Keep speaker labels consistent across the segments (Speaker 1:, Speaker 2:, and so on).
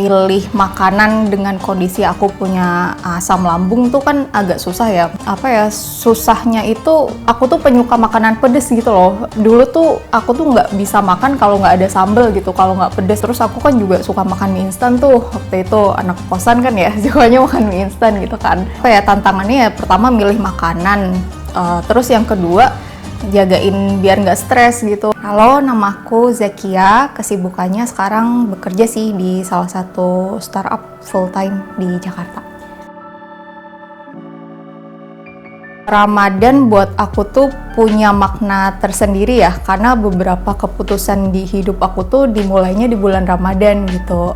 Speaker 1: Pilih makanan dengan kondisi aku punya asam lambung tuh kan agak susah ya. Susahnya itu aku tuh penyuka makanan pedes gitu loh. Dulu tuh aku tuh nggak bisa makan kalau nggak ada sambal gitu, kalau nggak pedes. Terus aku kan juga suka makan mie instan tuh. Waktu itu anak kosan kan ya, sukanya makan mie instan gitu kan. Tantangannya ya pertama milih makanan. Terus yang kedua jagain biar nggak stres gitu. Halo, namaku Zakia. Kesibukannya sekarang bekerja sih di salah satu startup full time di Jakarta. Ramadan buat aku tuh punya makna tersendiri ya, karena beberapa keputusan di hidup aku tuh dimulainya di bulan Ramadan gitu.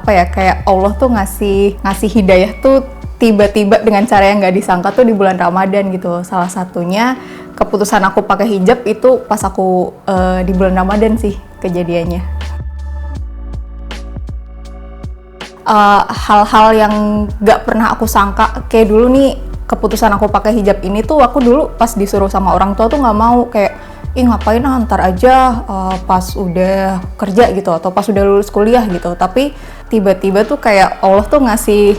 Speaker 1: Kayak Allah tuh ngasih hidayah tuh tiba-tiba dengan cara yang nggak disangka tuh di bulan Ramadan gitu. Salah satunya keputusan aku pakai hijab itu pas aku di bulan Ramadan sih kejadiannya. Hal-hal yang nggak pernah aku sangka, kayak dulu nih keputusan aku pakai hijab ini tuh aku dulu pas disuruh sama orang tua tuh nggak mau, kayak ngapain ntar aja pas udah kerja gitu atau pas udah lulus kuliah gitu. Tapi tiba-tiba tuh kayak Allah tuh ngasih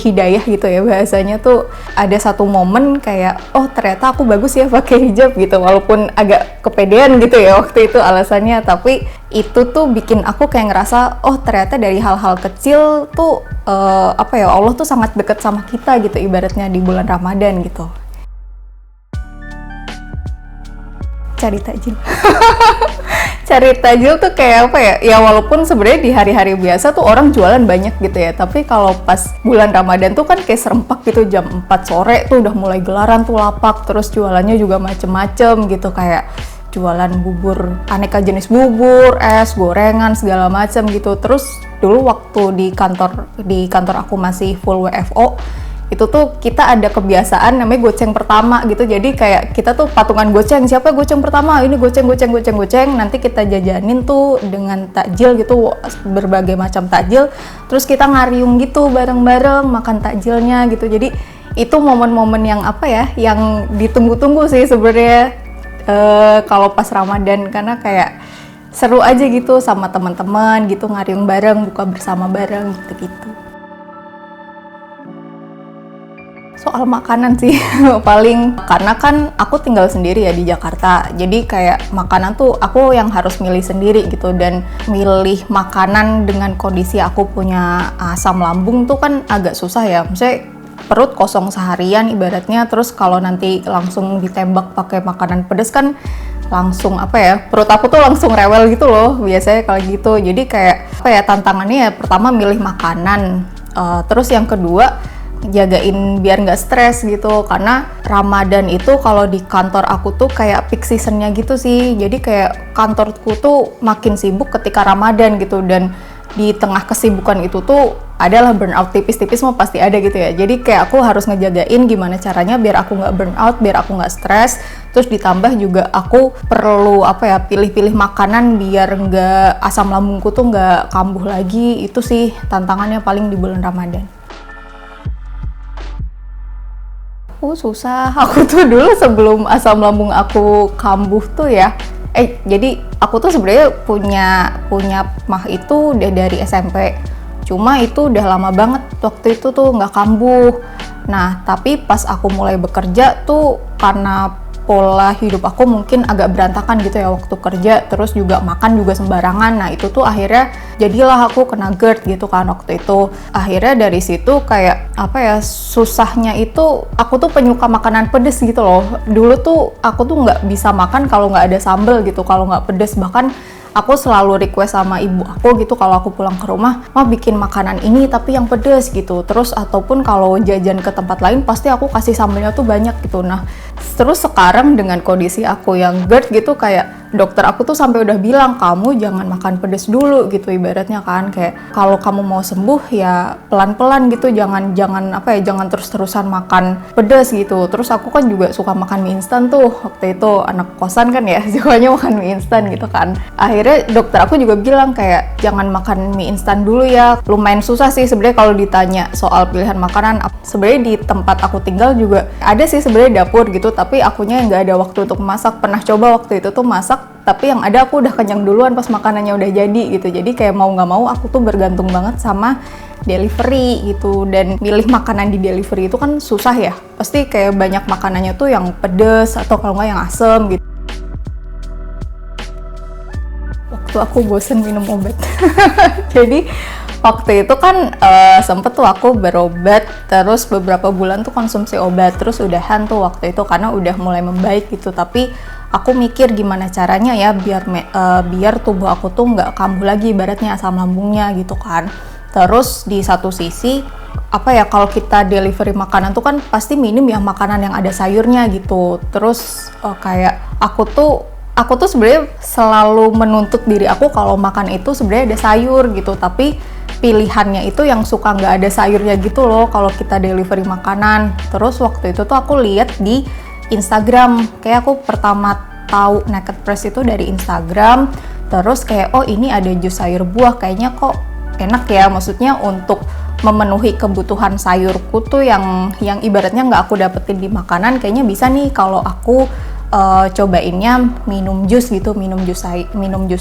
Speaker 1: hidayah gitu ya, bahasanya tuh ada satu momen kayak ternyata aku bagus ya pakai hijab gitu, walaupun agak kepedean gitu ya waktu itu alasannya, tapi itu tuh bikin aku kayak ngerasa ternyata dari hal-hal kecil tuh Allah tuh sangat dekat sama kita gitu ibaratnya di bulan Ramadan gitu. Cari takjil. Cari takjil tuh kayak ya walaupun sebenarnya di hari-hari biasa tuh orang jualan banyak gitu ya, tapi kalau pas bulan Ramadan tuh kan kayak serempak gitu, jam 4 sore tuh udah mulai gelaran tuh lapak, terus jualannya juga macem-macem gitu, kayak jualan bubur, aneka jenis bubur, es, gorengan, segala macem gitu. Terus dulu waktu di kantor aku masih full WFO, itu tuh kita ada kebiasaan namanya goceng pertama gitu. Jadi kayak kita tuh patungan goceng, siapa goceng pertama, ini goceng, nanti kita jajanin tuh dengan takjil gitu, berbagai macam takjil, terus kita ngariung gitu bareng-bareng makan takjilnya gitu. Jadi itu momen-momen yang yang ditunggu-tunggu sih sebenarnya kalau pas Ramadan, karena kayak seru aja gitu sama teman-teman gitu, ngariung bareng, buka bersama bareng gitu-gitu. Soal makanan sih paling, karena kan aku tinggal sendiri ya di Jakarta, jadi kayak makanan tuh aku yang harus milih sendiri gitu, dan milih makanan dengan kondisi aku punya asam lambung tuh kan agak susah ya, maksudnya perut kosong seharian ibaratnya, terus kalau nanti langsung ditembak pakai makanan pedas kan langsung perut aku tuh langsung rewel gitu loh biasanya kalau gitu. Jadi kayak tantangannya ya pertama milih makanan, terus yang kedua jagain biar nggak stres gitu, karena Ramadan itu kalau di kantor aku tuh kayak peak seasonnya gitu sih, jadi kayak kantorku tuh makin sibuk ketika Ramadan gitu, dan di tengah kesibukan itu tuh adalah burnout tipis-tipis mah pasti ada gitu ya. Jadi kayak aku harus ngejagain gimana caranya biar aku nggak burnout, biar aku nggak stres. Terus ditambah juga aku perlu pilih-pilih makanan biar nggak asam lambungku tuh nggak kambuh lagi. Itu sih tantangannya paling di bulan Ramadan. Susah. Aku tuh dulu sebelum asam lambung aku kambuh tuh ya, jadi aku tuh sebenarnya punya mah itu udah dari SMP. Cuma itu udah lama banget waktu itu tuh nggak kambuh. Nah, tapi pas aku mulai bekerja tuh karena pola hidup aku mungkin agak berantakan gitu ya waktu kerja, terus juga makan juga sembarangan. Nah, itu tuh akhirnya jadilah aku kena GERD gitu kan waktu itu. Akhirnya dari situ kayak susahnya itu aku tuh penyuka makanan pedes gitu loh. Dulu tuh aku tuh nggak bisa makan kalau nggak ada sambal gitu, kalau nggak pedes. Bahkan aku selalu request sama ibu aku gitu kalau aku pulang ke rumah, "Ma, bikin makanan ini tapi yang pedes," gitu. Terus ataupun kalau jajan ke tempat lain pasti aku kasih sambalnya tuh banyak gitu. Nah, terus sekarang dengan kondisi aku yang GERD gitu, kayak dokter aku tuh sampai udah bilang, "Kamu jangan makan pedes dulu," gitu ibaratnya kan, kayak kalau kamu mau sembuh ya pelan-pelan gitu, jangan terus-terusan makan pedes gitu. Terus aku kan juga suka makan mie instan tuh, waktu itu anak kosan kan ya, sukanya makan mie instan gitu kan. Akhirnya dokter aku juga bilang kayak jangan makan mie instan dulu ya. Lumayan susah sih sebenarnya kalau ditanya soal pilihan makanan. Sebenarnya di tempat aku tinggal juga ada sih sebenarnya dapur gitu, tapi akunya nggak ada waktu untuk masak. Pernah coba waktu itu tuh masak, masak, tapi yang ada aku udah kenyang duluan pas makanannya udah jadi gitu. Jadi kayak mau nggak mau aku tuh bergantung banget sama delivery gitu. Dan milih makanan di delivery itu kan susah ya, pasti kayak banyak makanannya tuh yang pedes atau kalau nggak yang asem gitu. Waktu aku bosen minum obat jadi waktu itu kan sempet tuh aku berobat, terus beberapa bulan tuh konsumsi obat, terus udahan tuh waktu itu karena udah mulai membaik gitu. Tapi aku mikir gimana caranya ya biar tubuh aku tuh nggak kambuh lagi ibaratnya asam lambungnya gitu kan. Terus di satu sisi apa ya, kalau kita delivery makanan tuh kan pasti minim ya makanan yang ada sayurnya gitu. Terus kayak aku tuh sebenarnya selalu menuntut diri aku kalau makan itu sebenarnya ada sayur gitu, tapi pilihannya itu yang suka nggak ada sayurnya gitu loh kalau kita delivery makanan. Terus waktu itu tuh aku lihat di Instagram, kayak aku pertama tahu Naked Press itu dari Instagram. Terus kayak oh ini ada jus sayur buah, kayaknya kok enak ya, maksudnya untuk memenuhi kebutuhan sayurku tuh yang ibaratnya nggak aku dapetin di makanan, kayaknya bisa nih kalau aku cobainnya minum jus gitu, minum jus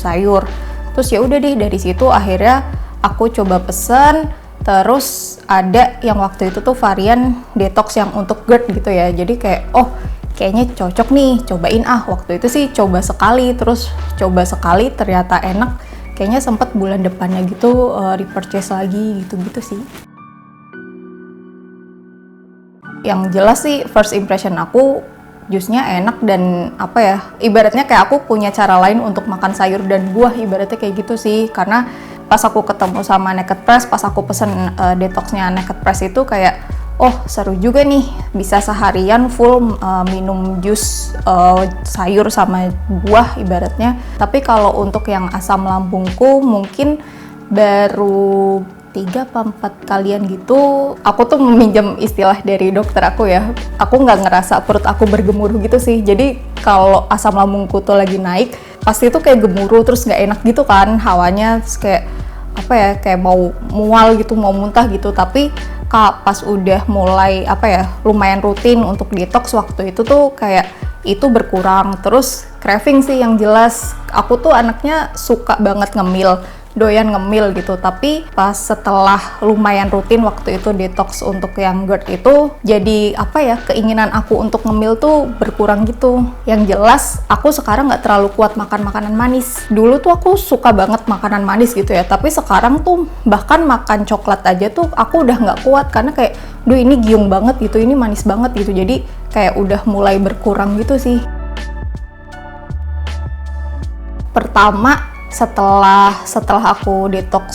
Speaker 1: sayur. Terus ya udah deh, dari situ akhirnya aku coba pesen. Terus ada yang waktu itu tuh varian detox yang untuk GERD gitu ya, jadi kayak oh kayaknya cocok nih, cobain waktu itu sih coba sekali, terus coba sekali ternyata enak, kayaknya sempet bulan depannya gitu repurchase lagi gitu-gitu sih. Yang jelas sih first impression aku jusnya enak, dan apa ya, ibaratnya kayak aku punya cara lain untuk makan sayur dan buah, ibaratnya kayak gitu sih. Karena pas aku ketemu sama Naked Press, pas aku pesen detoxnya Naked Press itu kayak oh seru juga nih, bisa seharian full minum jus sayur sama buah ibaratnya. Tapi kalau untuk yang asam lambungku mungkin baru 3-4 kalian gitu. Aku tuh meminjam istilah dari dokter aku ya, aku nggak ngerasa perut aku bergemuruh gitu sih. Jadi kalau asam lambungku tuh lagi naik, pasti tuh kayak gemuruh, terus nggak enak gitu kan hawanya, terus kayak apa ya, kayak mau mual gitu, mau muntah gitu. Tapi pas udah mulai apa ya, lumayan rutin untuk detox waktu itu tuh kayak itu berkurang. Terus craving sih yang jelas, aku tuh anaknya suka banget ngemil, doyan ngemil gitu. Tapi pas setelah lumayan rutin waktu itu detox untuk yang GERD itu, jadi apa ya, keinginan aku untuk ngemil tuh berkurang gitu. Yang jelas aku sekarang nggak terlalu kuat makan makanan manis. Dulu tuh aku suka banget makanan manis gitu ya, tapi sekarang tuh bahkan makan coklat aja tuh aku udah nggak kuat, karena kayak duh ini giung banget gitu, ini manis banget gitu. Jadi kayak udah mulai berkurang gitu sih. Pertama setelah aku detox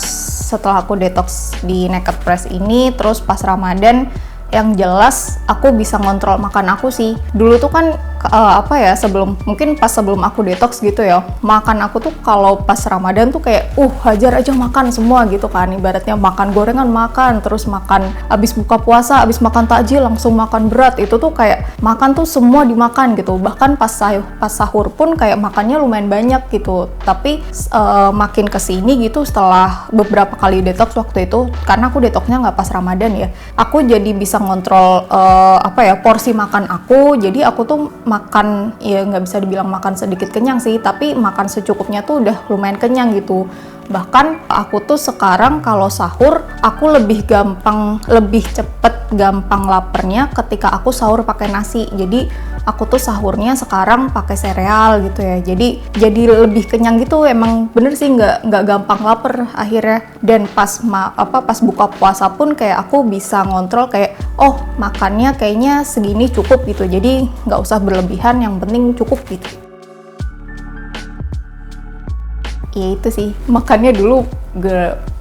Speaker 1: di Naked Press ini, terus pas Ramadan, yang jelas aku bisa ngontrol makan aku sih. Dulu tuh kan apa ya, mungkin pas sebelum aku detox gitu ya, makan aku tuh kalau pas Ramadan tuh kayak hajar aja makan semua gitu kan, ibaratnya makan gorengan makan, terus makan abis buka puasa, abis makan takjil langsung makan berat. Itu tuh kayak makan tuh semua dimakan gitu, bahkan pas sahur pun kayak makannya lumayan banyak gitu. Tapi makin kesini gitu, setelah beberapa kali detox waktu itu, karena aku detoxnya nggak pas Ramadan ya, aku jadi bisa ngontrol porsi makan aku. Jadi aku tuh makan, ya nggak bisa dibilang makan sedikit kenyang sih, tapi makan secukupnya tuh udah lumayan kenyang gitu. Bahkan aku tuh sekarang kalau sahur, aku lebih cepet gampang laparnya ketika aku sahur pakai nasi. Jadi aku tuh sahurnya sekarang pakai sereal gitu ya, jadi lebih kenyang gitu. Emang bener sih, nggak gampang lapar akhirnya. Dan pas buka puasa pun kayak aku bisa ngontrol kayak makannya kayaknya segini cukup gitu, jadi nggak usah berlebihan, yang penting cukup gitu. Ya itu sih, makannya dulu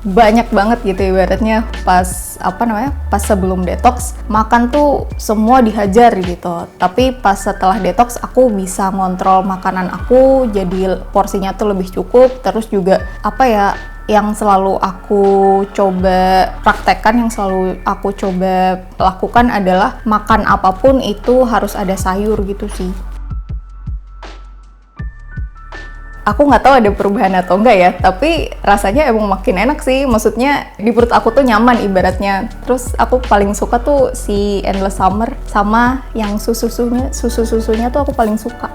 Speaker 1: banyak banget gitu ibaratnya. Pas sebelum detox makan tuh semua dihajar gitu, tapi pas setelah detox aku bisa ngontrol makanan aku, jadi porsinya tuh lebih cukup. Terus juga yang selalu aku coba praktekkan, yang selalu aku coba lakukan adalah makan apapun itu harus ada sayur gitu sih. Aku nggak tahu ada perubahan atau enggak ya, tapi rasanya emang makin enak sih. Maksudnya di perut aku tuh nyaman ibaratnya. Terus aku paling suka tuh si Endless Summer, sama yang susu-susunya tuh aku paling suka.